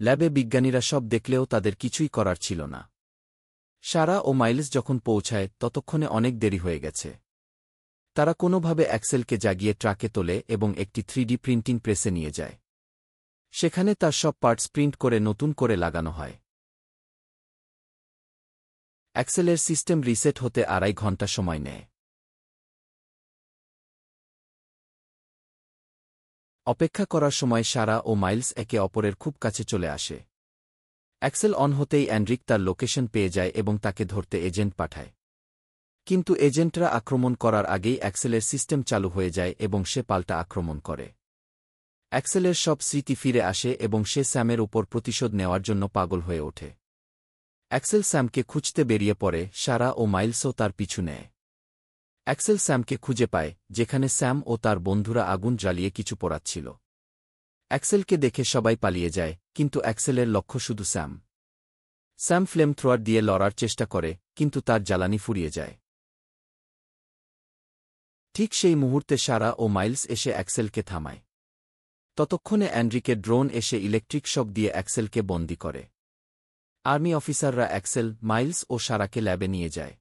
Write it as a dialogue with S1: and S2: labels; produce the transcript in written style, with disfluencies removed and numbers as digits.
S1: ল্যাবে বিজ্ঞানীরা সব দেখলেও তাদের কিছুই করার ছিল না। সারা ও মাইলস যখন পৌঁছায় ততক্ষণে অনেক দেরি হয়ে গেছে। তারা কোনোভাবে অ্যাক্সেলকে জাগিয়ে ট্রাকে তোলে এবং একটি 3D প্রিন্টিং প্রেসে নিয়ে যায়। সেখানে তার সব পার্টস প্রিন্ট করে নতুন করে লাগানো হয়। অ্যাক্সেলের সিস্টেম রিসেট হতে 2.5 ঘণ্টা সময় নেয়। অপেক্ষা করার সময় সারা ও মাইলস একে অপরের খুব কাছে চলে আসে। অ্যাক্সেল অন হতেই অ্যান্ড্রিক তার লোকেশন পেয়ে যায় এবং তাকে ধরতে এজেন্ট পাঠায়। কিন্তু এজেন্টরা আক্রমণ করার আগেই অ্যাক্সেলের সিস্টেম চালু হয়ে যায় এবং সে পাল্টা আক্রমণ করে। অ্যাক্সেলের সব স্মৃতি ফিরে আসে এবং সে স্যামের উপর প্রতিশোধ নেওয়ার জন্য পাগল হয়ে ওঠে। অ্যাক্সেল স্যামকে খুঁজতে বেরিয়ে পড়ে, সারা ও মাইলসও তার পিছু নেয়। অ্যাক্সেল স্যামকে খুঁজে পায়, যেখানে স্যাম ও তার বন্ধুরা আগুন জ্বালিয়ে কিছু পোড়াচ্ছিল। অ্যাক্সেলকে দেখে সবাই পালিয়ে যায়, কিন্তু অ্যাক্সেলের লক্ষ্য শুধু স্যাম। স্যাম ফ্লেম থ্রোয়ার দিয়ে লড়ার চেষ্টা করে, কিন্তু তার জ্বালানি ফুরিয়ে যায়। ঠিক সেই মুহূর্তে সারা ও মাইলস এসে অ্যাক্সেলকে থামায়। ততক্ষণে অ্যান্ড্রিকের ড্রোন এসে ইলেকট্রিক শক দিয়ে অ্যাক্সেলকে বন্দী করে। আর্মি অফিসাররা অ্যাক্সেল, মাইলস ও সারাকে ল্যাবে নিয়ে যায়।